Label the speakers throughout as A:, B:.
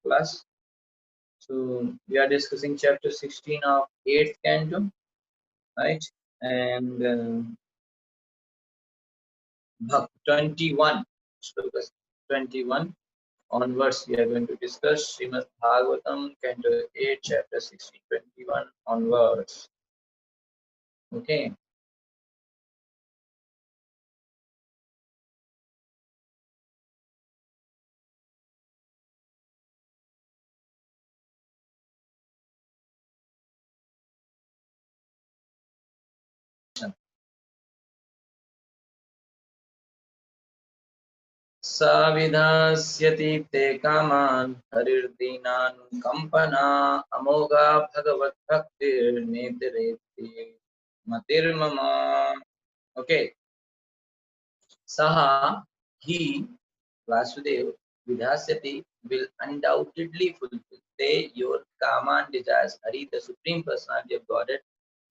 A: class. So we are discussing chapter 16 of 8th canto, right? And 21, shlokas 21 onwards we are going to discuss Srimad Bhagavatam, canto 8, chapter 16, 21 onwards. Okay. साविधास्यति ते कामान् हरिर्दीनानुकम्पना अमोघा भगवद्भक्तिर्नेतरेति मतिर्मम. Okay. Saha, he, Vasudev, Vidhasyati, will undoubtedly fulfill they your kama and desires. Hari, the Supreme Personality of Godhead,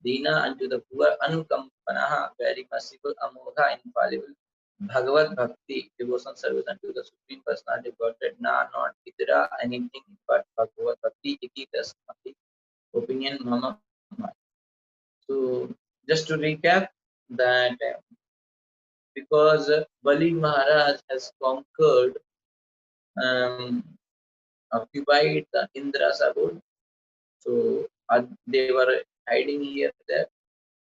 A: Dina unto the poor, Anukampanaha, very merciful, Amogha, infallible, Bhagavad Bhakti, devotion service unto the Supreme Personality of Godhead, Na, not Itara, anything but Bhagavad Bhakti, Iti, Tasmati, opinion, Mama. So, just to recap, that because Bali Maharaj has conquered, occupied the Indrasabod, so they were hiding here there.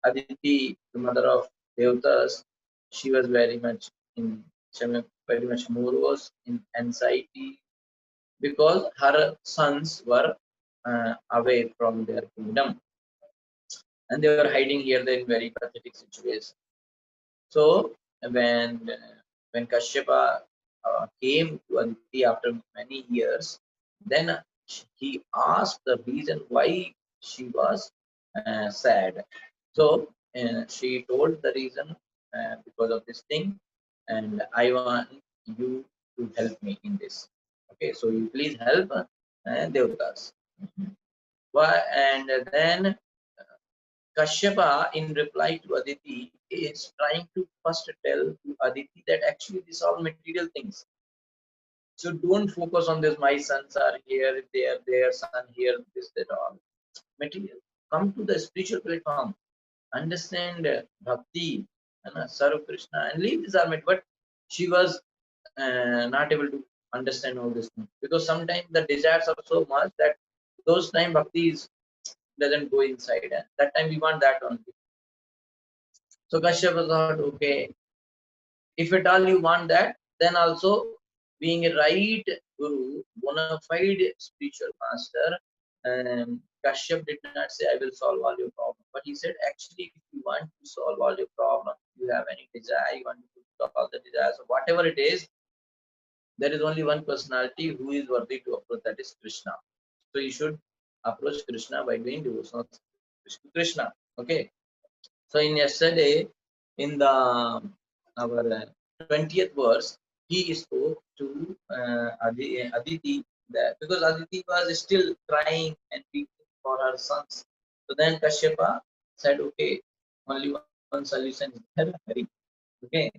A: Aditi, the mother of Devatas, she was very much very much morose in anxiety because her sons were away from their kingdom and they were hiding here there in very pathetic situation. So when Kashyapa came to Aditi after many years, then he asked the reason why she was sad. So she told the reason because of this thing, and I want you to help me in this. Okay, so you please help Devatas. Why? And then Kashyapa, in reply to Aditi, is trying to first tell to Aditi that actually these are all material things. So don't focus on this. My sons are here, they are their son here, this, that, all. Material. Come to the spiritual platform. Understand bhakti, serve Krishna, and leave this army. But she was not able to understand all this thing because sometimes the desires are so much that those time bhakti doesn't go inside. And that time we want that only. So Kashyapa thought, okay, if at all you want that, then also being a right guru, bona fide spiritual master, Kashyap did not say, I will solve all your problems. But he said, actually, if you want to solve all your problems, you have any desire, you want to solve all the desires, or whatever it is, there is only one personality who is worthy to approach, that is Krishna. So you should approach Krishna by doing devotion to Krishna. Okay. So in yesterday, in the our 20th verse, he spoke to Aditi that because Aditi was still crying and weeping for her sons. So then Kashyapa said, okay, only one solution is there, Hari. Okay,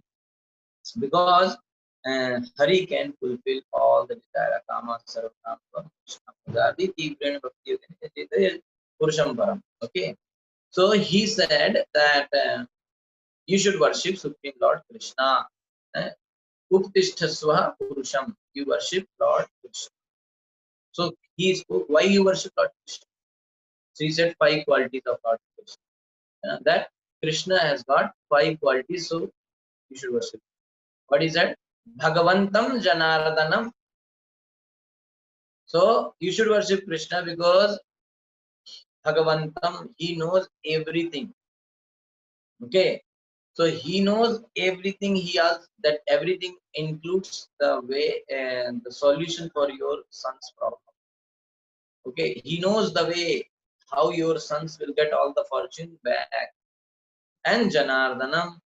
A: because Hari can fulfill all the desire, kama, sarva, kama, Aditi, Prana, Bhakti, Purusham Param. Okay. So he said that you should worship Supreme Lord Krishna. Uktisthasva Purusham. You worship Lord Krishna. So he spoke, why you worship Lord Krishna? So he said 5 qualities of Lord Krishna. That Krishna has got 5 qualities, so you should worship. What is that? Bhagavantam Janardanam. So you should worship Krishna because Bhagavantam, he knows everything. Okay. So he knows everything. He has that everything includes the way and the solution for your son's problem. Okay, he knows the way how your sons will get all the fortune back. And Janardanam,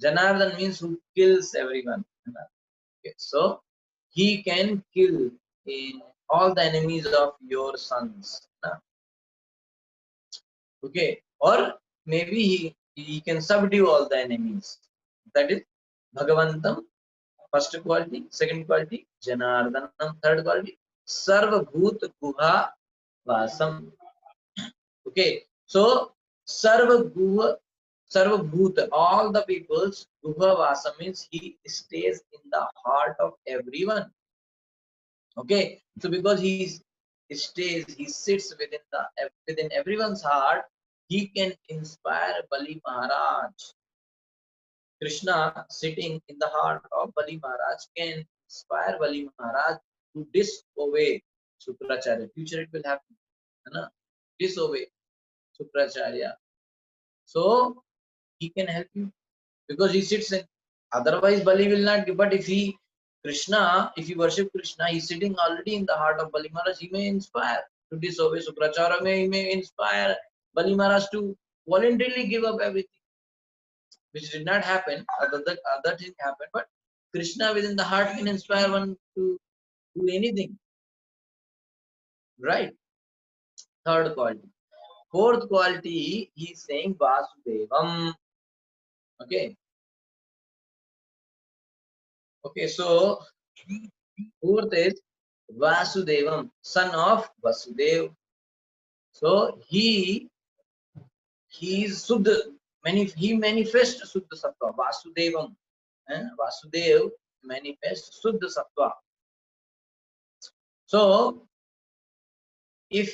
A: Janardan means who kills everyone. Okay, so he can kill all the enemies of your sons. Okay, or maybe he can subdue all the enemies. That is Bhagavantam. First quality, second quality, Janardanam, third quality, Sarvabhut Guha Vasam. Okay, so Sarvabhut, all the peoples, Guha Vasam means he stays in the heart of everyone. Okay, so because he stays, he sits within everyone's heart, he can inspire Bali Maharaj. Krishna sitting in the heart of Bali Maharaj can inspire Bali Maharaj to disobey Sukracharya. Future it will happen. है ना? Disobey Sukracharya. So he can help you because he sits in. Otherwise, Bali will not give. But if you worship Krishna, he's sitting already in the heart of Bali Maharaj. He may inspire to disobey Sukracharya. He may inspire Bali Maharaj to voluntarily give up everything, which did not happen. Other thing happened, but Krishna within the heart can inspire one to do anything. Right? Third quality. Fourth quality, he is saying Vasudevam. Okay. Okay, so fourth is Vasudevam, son of Vasudev. So he is Suddha. He manifests Suddha Sattva. Vasudevam. Vasudev manifests Suddha Sattva. So if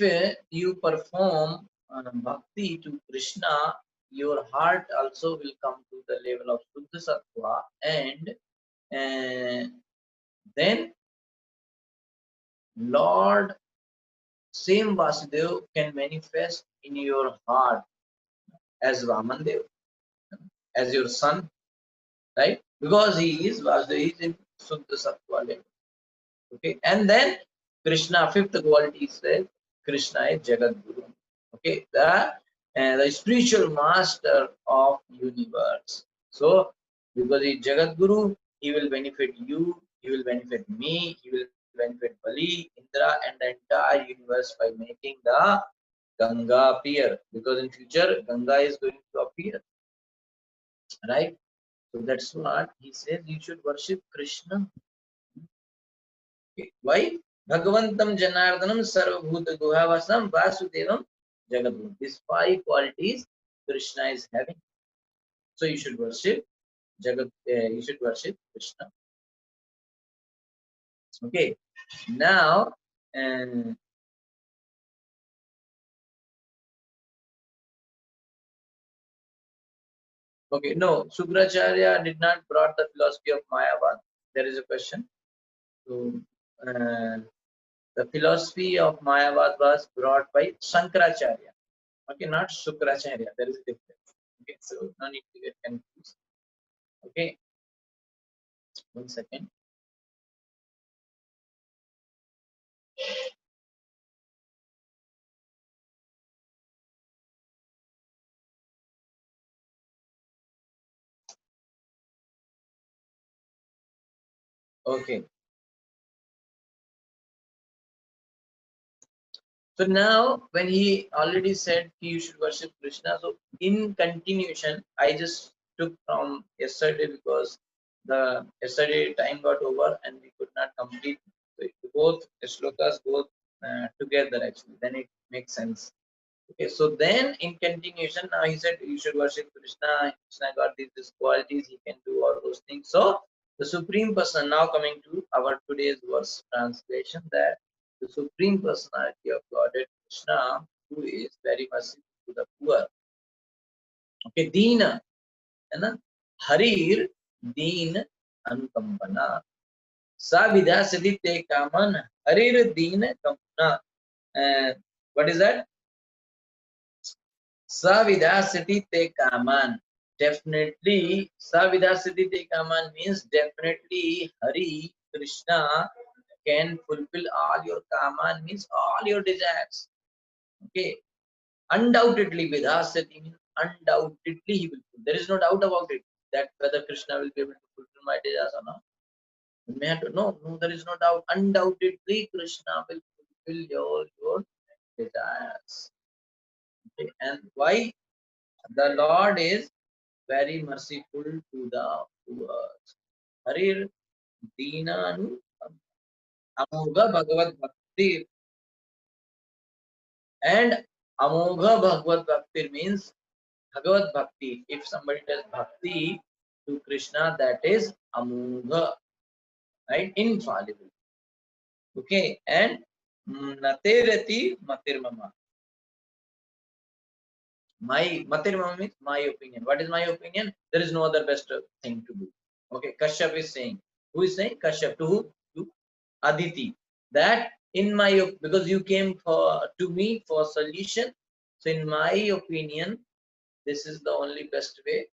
A: you perform bhakti to Krishna, your heart also will come to the level of Suddha Sattva, and then Lord, same Vasudev can manifest in your heart as Vamandev, as your son, right? Because he is Vasudev, he is in Suddha Sattva level. Okay, and then Krishna, fifth quality says Krishna is Jagat Guru. Okay, the spiritual master of universe. So because he is Jagat Guru, he will benefit you, he will benefit me, he will benefit Bali, Indra, and the entire universe by making the Ganga appear. Because in future Ganga is going to appear, right? So that's what he says. You should worship Krishna. Why? Bhagavantam Janardhanam Sarvabhuta Guhavasam Vasudevam Jagadguru. These five qualities Krishna is having. So you should worship you should worship Krishna. Okay. Now, okay, no, Sukracharya did not brought the philosophy of Mayavad. There is a question. So, the philosophy of Mayavad was brought by Shankaracharya. Okay, not Sukracharya. There is a difference. Okay, so no need to get confused. Okay, 1 second. Okay. So now, when he already said you should worship Krishna, so in continuation, I just took from yesterday because the yesterday time got over and we could not complete both shlokas both together actually. Then it makes sense. Okay, so then in continuation, now he said you should worship Krishna. Krishna got these qualities, he can do all those things. So the Supreme Person, now coming to our today's verse translation, that the Supreme Personality of Godhead Krishna, who is very merciful to the poor. Okay, Deena, Harir, Deen, Anukampana. Sa vidya siddhi te kaman, Harir, Deen, Kampana. What is that? Savidasati te kaman. Definitely, Savidasati te kaman means definitely Hari Krishna can fulfill all your kaman, means all your desires. Okay, undoubtedly, Vidasati means undoubtedly he will fulfill. There is no doubt about it that whether Krishna will be able to fulfill my desires or not. You may have to no, there is no doubt. Undoubtedly, Krishna will fulfill your desires. Okay, and why? The Lord is very merciful to the poor. Harir Deenanu Amoga Bhagavad Bhakti. See, and Amogha Bhagavad Bhakti means Bhagavad Bhakti. If somebody does Bhakti to Krishna, that is Amogha, right? Infallible. Okay, and Naterati Matirmama. My Matirmama means my opinion. What is my opinion? There is no other best thing to do. Okay, Kashyap is saying. Who is saying? Kashyap to who? To Aditi. That in my, because you came to me for solution. So in my opinion, this is the only best way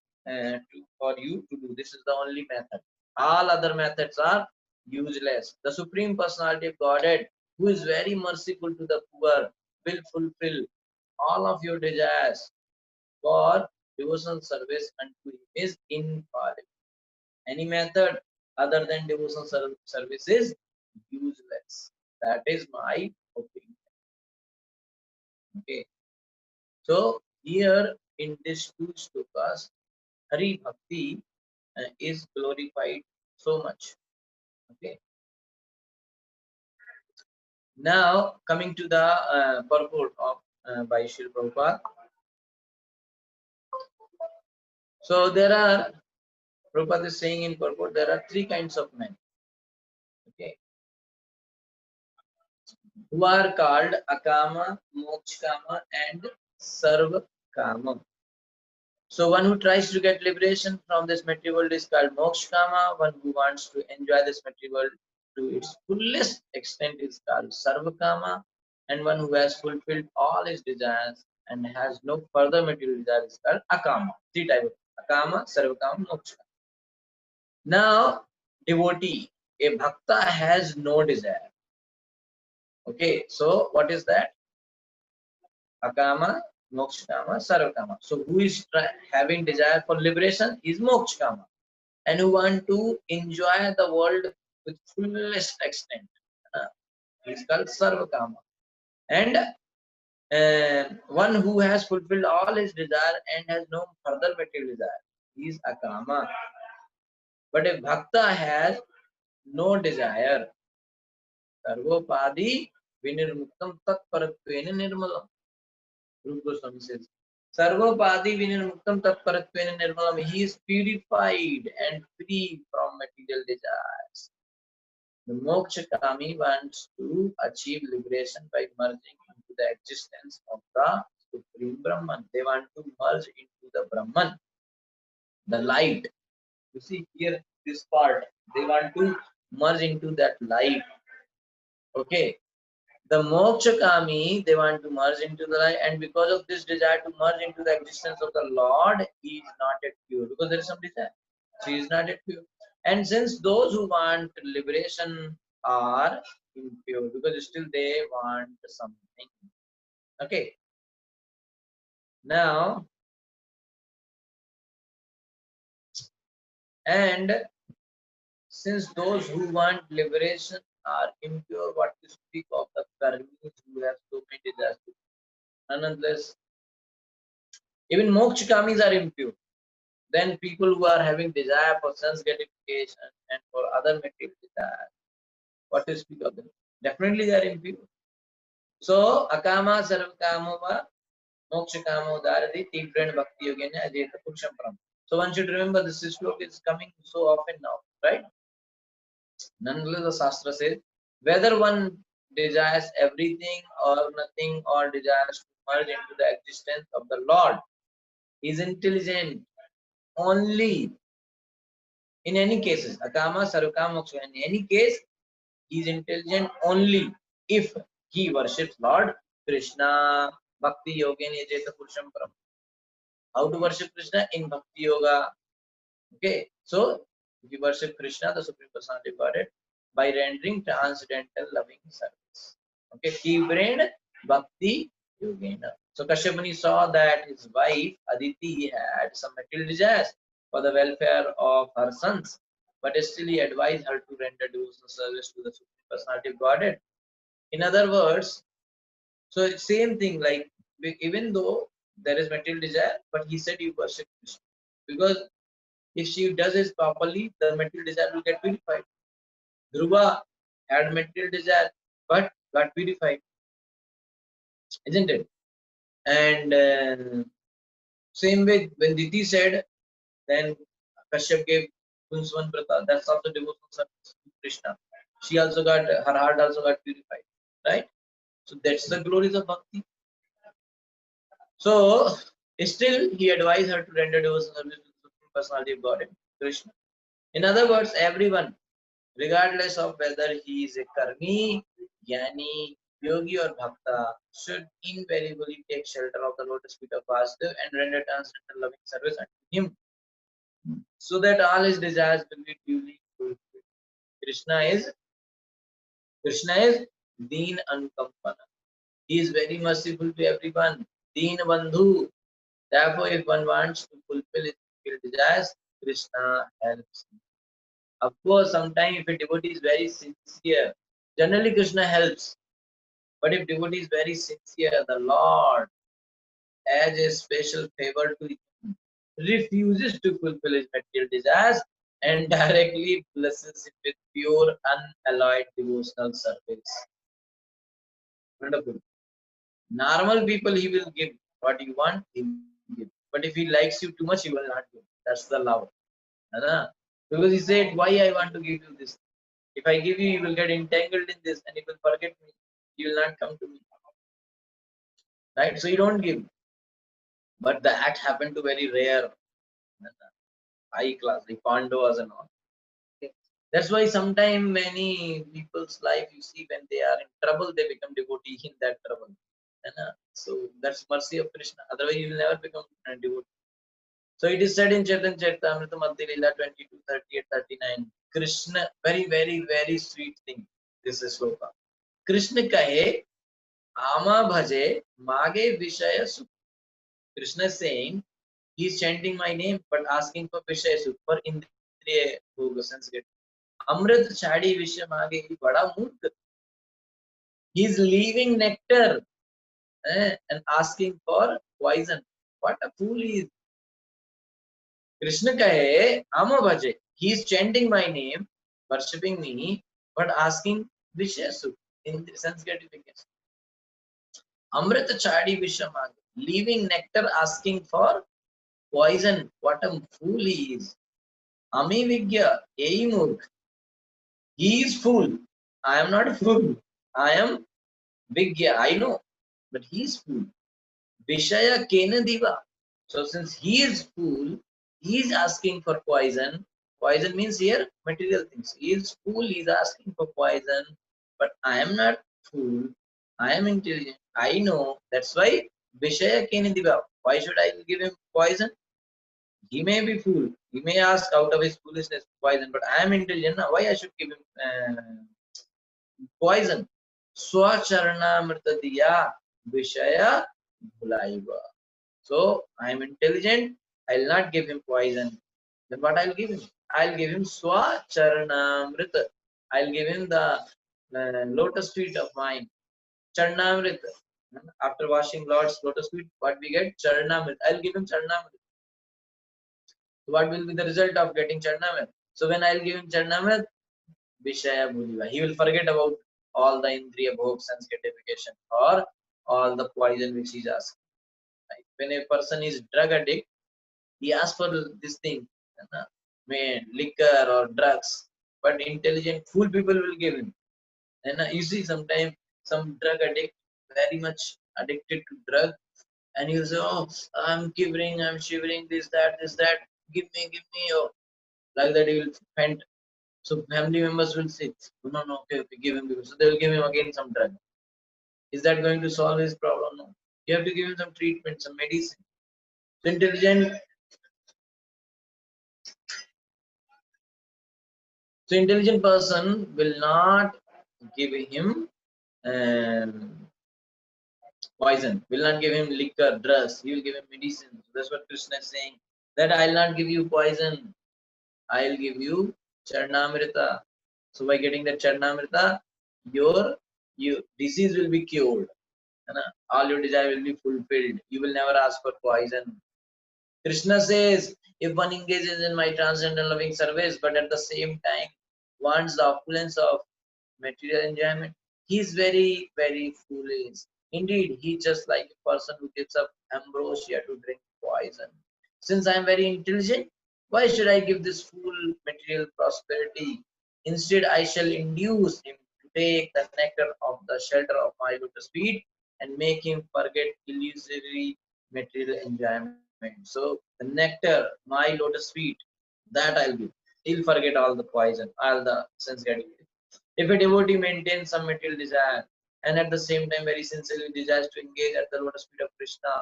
A: for you to do. This is the only method. All other methods are useless. The Supreme Personality of Godhead, who is very merciful to the poor, will fulfill all of your desires for devotional service unto him is infallible. Any method other than devotional service is useless. That is my opinion. Okay. So here in these two shlokas, Hari Bhakti is glorified so much. Okay. Now coming to the purport of by Srila Prabhupada. So there are, Prabhupada is saying in purport, there are three kinds of men. Okay. Who are called Akama, Mokshkama, and Sarvakama. So one who tries to get liberation from this material world is called Mokshkama. One who wants to enjoy this material world to its fullest extent is called Sarvakama. And one who has fulfilled all his desires and has no further material desires is called Akama. Three types of Akama, Sarvakama, Mokshkama. Now, devotee, a bhakta has no desire. Okay, so what is that? Akama, Mokshkama, Sarvakama. So who is having desire for liberation is Mokshkama, and who want to enjoy the world with fullest extent is called Sarvakama. And one who has fulfilled all his desire and has no further material desire is Akama. But if Bhakta has no desire, Sarvopadi Vinirmuktam Tat Paratvena Nirmalam. Rupa Goswami says, Sarvopadi Vinirmuktam Tat Paratvena Nirmalam. He is purified and free from material desires. The Moksha Kami wants to achieve liberation by merging into the existence of the Supreme Brahman. They want to merge into the Brahman, the light. You see here, this part, they want to merge into that light. Okay. The Mokshakami, they want to merge into the light, and because of this desire to merge into the existence of the Lord, he is not yet pure, because there is some desire. So he is not yet pure. And since those who want liberation are impure, because still they want something. Okay. Now, and since those who want liberation are impure, what to speak of the karmis who have so many desires? Nonetheless, even mokshakamis are impure. Then people who are having desire for sense gratification and for other material desire, what to speak of them? Definitely they are impure. So akama sarvakamo va mokshakamo dharati tivren bhakti yogena adeta purusham param. So one should remember this sloka is coming so often now, right? Nonetheless, the Shastra says, whether one desires everything or nothing or desires to merge into the existence of the Lord, is intelligent only in any cases. Akama, Sarvakama, Moksha, in any case, he is intelligent only if he worships Lord Krishna. Bhakti Yogena Jeta Purusham Param. How to worship Krishna? In Bhakti Yoga. Okay, so if you worship Krishna, the Supreme Personality of Godhead, by rendering transcendental loving service. Okay, Tivren Bhakti Yogena. So Kashyapani saw that his wife Aditi had some material desires for the welfare of her sons, but still he advised her to render devotional service to the Supreme Personality of Godhead. In other words, so it's same thing, like even though there is material desire, but he said you worship Krishna, because if she does it properly, the material desire will get purified. Dhruva had material desire, but got purified, isn't it? And same way when Diti said, then Kashyap gave Kunswan Prata. That's also devotional service to Krishna. She also got, her heart also got purified, right? So that's the glories of bhakti. So still he advised her to render devotional service to the Supreme Personality of Godhead, Krishna. In other words, everyone, regardless of whether he is a karmi, jnani, yogi or bhakta, should invariably take shelter of the lotus feet of Vasudev and render transcendental loving service unto him, so that all his desires will be duly fulfilled. Krishna is Krishna is Deen Ankampana. He is very merciful to everyone. Deen Bandhu. Therefore, if one wants to fulfill his desires, Krishna helps him. Of course, sometimes if a devotee is very sincere, generally Krishna helps. But if devotee is very sincere, the Lord, as a special favor to him, refuses to fulfill his material desires and directly blesses him with pure, unalloyed devotional service. Wonderful. Normal people, he will give what you want, he will give. But if he likes you too much, he will not give. That's the love. Because he said, why I want to give you this? If I give you, you will get entangled in this and you will forget me. You will not come to me. Right? So you don't give. But the act happened to very rare, high class, like Pandavas and all. Okay. That's why sometimes many people's life, you see, when they are in trouble, they become devotee in that trouble. So that's mercy of Krishna. Otherwise, you will never become a devotee. So it is said in Chaitanya Charitamrita Madhya Leela 22, 38, 39. Krishna, very, very, very sweet thing. This is sloka. Krishna kahe, ama bhaje, mage vishaya sukh. Krishna is saying, he is chanting my name but asking for vishaya sukh, for indriya bhoga, sense get. Amrit chadi vishya mage, he bada murkh. He is leaving nectar and asking for poison. What a fool he is. Krishna kahe, ama bhaje. He is chanting my name, worshipping me, but asking vishaya sukh, in sense gratification. Amrita chadi vishamag, leaving nectar, asking for poison. What a fool he is. Ami vigya, ei murkh. He is fool. I am not a fool. I am vigya. I know, but he is fool. Vishaya kena diva. So since he is fool, he is asking for poison. Poison means here material things. He is fool, he is asking for poison. But I am not fool. I am intelligent. I know. That's why Vishaya kena diva. Why should I give him poison? He may be fool. He may ask out of his foolishness poison, but I am intelligent. Now why I should give him poison? Swacharnamrita diya Vishaya bhulaiva. So I am intelligent. I'll not give him poison. Then what I'll give him? I'll give him Swa Charanamrita. I'll give him the lotus feet of mine. Charanamrita. After washing Lord's lotus feet, what we get? Charanamrita. I'll give him Charanamrita. So what will be the result of getting Charanamrita? So when I'll give him Charanamrita, Vishaya Bhuliva. He will forget about all the Indriya Bhog, sense gratification, or all the poison which he's asking. Right? When a person is drug addict, he asks for this thing, liquor or drugs, but intelligent fool people will give him. And you see sometimes some drug addict very much addicted to drug, and he'll say, oh, I'm quivering, I'm shivering, this that, give me, oh, like that he will faint. So family members will say, no, okay, give him, so they will give him again some drug. Is that going to solve his problem? No. You have to give him some treatment, some medicine. So intelligent person will not give him poison, will not give him liquor, drugs, he will give him medicine. So that's what Krishna is saying, that I'll not give you poison, I'll give you Charnamrita. So by getting that Charnamrita, your disease will be cured. All your desire will be fulfilled. You will never ask for poison. Krishna says, if one engages in my transcendental loving service, but at the same time wants the opulence of material enjoyment, He is very, very foolish. Indeed, he just like a person who gives up ambrosia to drink poison. Since I am very intelligent, why should I give this fool material prosperity? Instead, I shall induce him to take the nectar of the shelter of my lotus feet and make him forget illusory material enjoyment. So, the nectar, my lotus feet, that I'll give. He'll forget all the poison, all the sense gratification. If a devotee maintains some material desire and at the same time very sincerely desires to engage at the lotus feet of Krishna,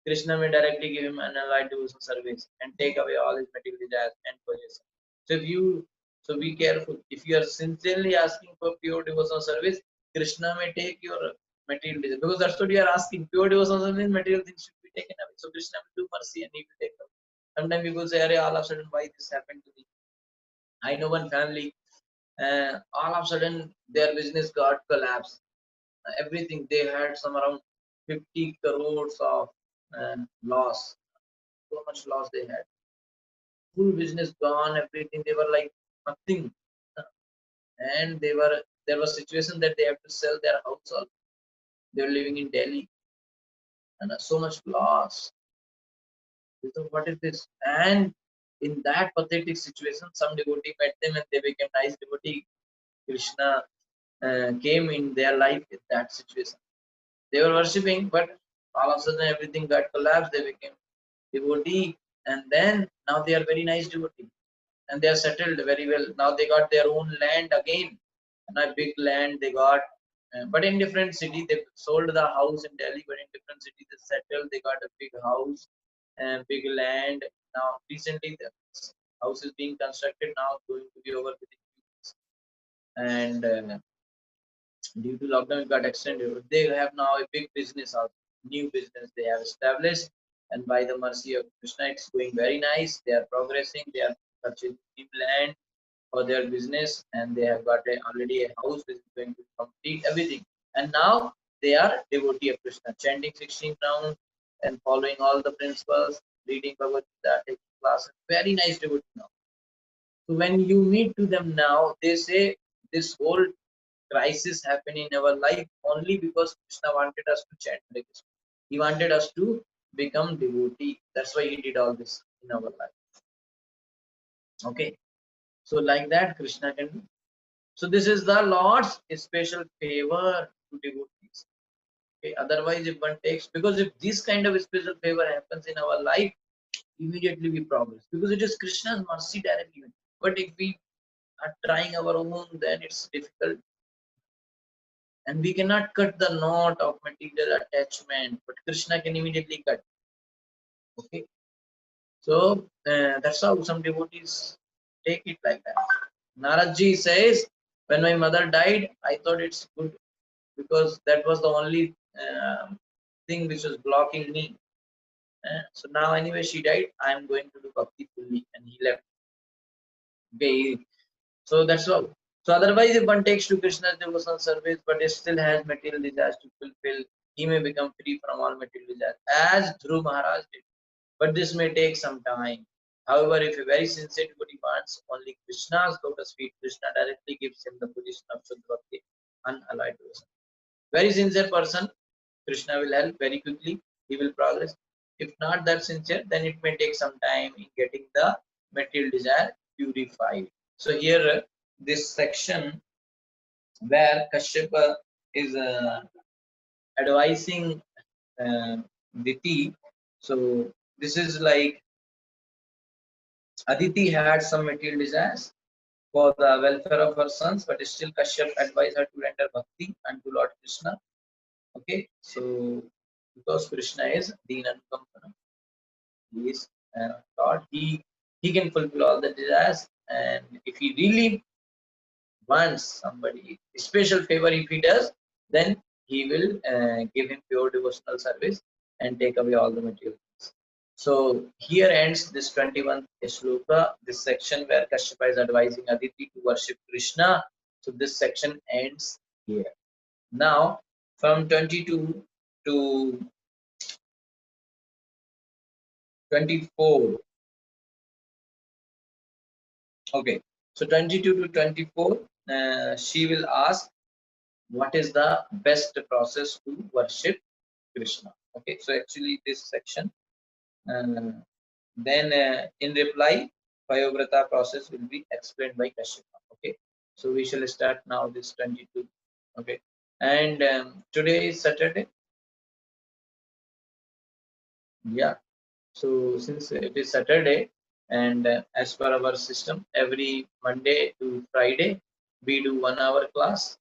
A: Krishna may directly give him unalloyed devotional service and take away all his material desires and possessions. So if you so be careful. If you are sincerely asking for pure devotional service, Krishna may take your material desire because that's what you are asking. Pure devotional service, material things should be taken away. So Krishna will do mercy and he will take away. Sometimes people say, "Arey, all of a sudden, why this happened to me?" I know one family, all of a sudden their business got collapsed. Everything they had some around 50 crores of loss. So much loss they had. Full business gone. Everything they were like nothing, and there was situation that they have to sell their house. Also. They were living in Delhi, and so much loss. So what is this? And in that pathetic situation, some devotee met them and they became nice devotee. Krishna came in their life in that situation. They were worshipping, but all of a sudden everything got collapsed. They became devotee, and then now they are very nice devotee, and they are settled very well. Now they got their own land again, and a big land they got. But in different city, they sold the house in Delhi, but in different cities they settled. They got a big house and big land. Now recently the house is being constructed. Now going to be over within few weeks. And due to lockdown it got extended. They have now a big business out, new business they have established, and by the mercy of Krishna, it's going very nice. They are progressing. They are purchasing new land for their business, and they have got already a house which is going to complete everything. And now they are devotee of Krishna, chanting 16 rounds and following all the principles, reading Bhagavad Gita, taking classes. Very nice devotee now. So when you meet to them now, they say this whole crisis happen in our life only because Krishna wanted us to chant Hare Krishna. He wanted us to become devotee. That's why he did all this in our life. Okay. So like that, Krishna can do. So this is the Lord's special favor to devotees. Okay. Otherwise, if one takes, because if this kind of special favor happens in our life, immediately we progress because it is Krishna's mercy directly. But if we are trying our own, then it's difficult, and we cannot cut the knot of material attachment, but Krishna can immediately cut. Okay, so that's how some devotees take it like that. Naradji says, when my mother died, I thought it's good because that was the only thing which was blocking me. So now anyway she died, I am going to do bhakti fully, and he left. Okay, so that's all. So otherwise, if one takes to Krishna's devotional service, but he still has material desires to fulfill, he may become free from all material desires, as Dhruv Maharaj did. But this may take some time. However, if a very sincere devotee wants only Krishna's lotus feet, Krishna directly gives him the position of Shuddha Bhakti, unalloyed devotion. Very sincere person, Krishna will help very quickly. He will progress. If not that sincere, then it may take some time in getting the material desire purified. So here, this section where Kashyapa is advising Diti. So this is like Aditi had some material desires for the welfare of her sons, but still Kashyap advised her to render bhakti unto Lord Krishna. Okay, so because Krishna is Deen Anukampana, he is God. He can fulfill all the desires, and if he really wants somebody special favor, if he does, then he will give him pure devotional service and take away all the material things. So here ends this 21st shloka, this section where Kashyapa is advising Aditi to worship Krishna. So this section ends here. Now from 22 to 24. Okay, so 22 to 24, she will ask what is the best process to worship Krishna. Okay, so actually this section, then in reply, Payovrata process will be explained by Kashyapa. Okay, so we shall start now this 22. Okay, and today is Saturday. Yeah, so since it is Saturday, and as per our system, every Monday to Friday we do 1 hour class,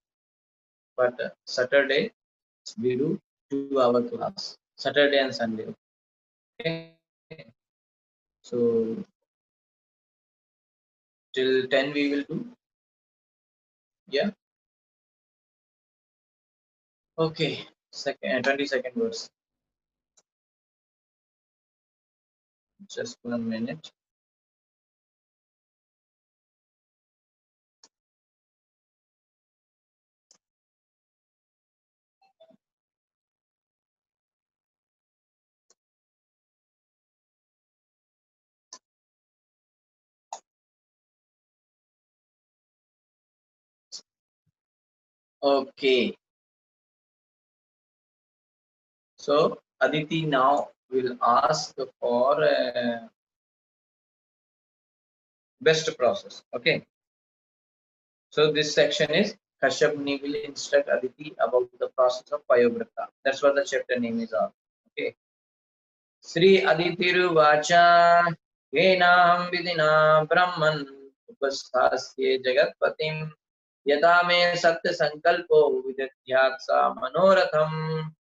A: but Saturday we do 2 hour class. Saturday and Sunday. Okay, so till 10 we will do. Yeah. Okay. 22nd verse. Just 1 minute. Okay. So Aditi now will ask for best process. Okay. So this section is Kashyap Muni will instruct Aditi about the process of Payovrata. That's what the chapter name is of. Okay. Sri Aditiruvacha Yenam Vidina Brahman Upasthasye Jagatpatim Yada me Satya Sankalpo Vidatyatsa Manoratham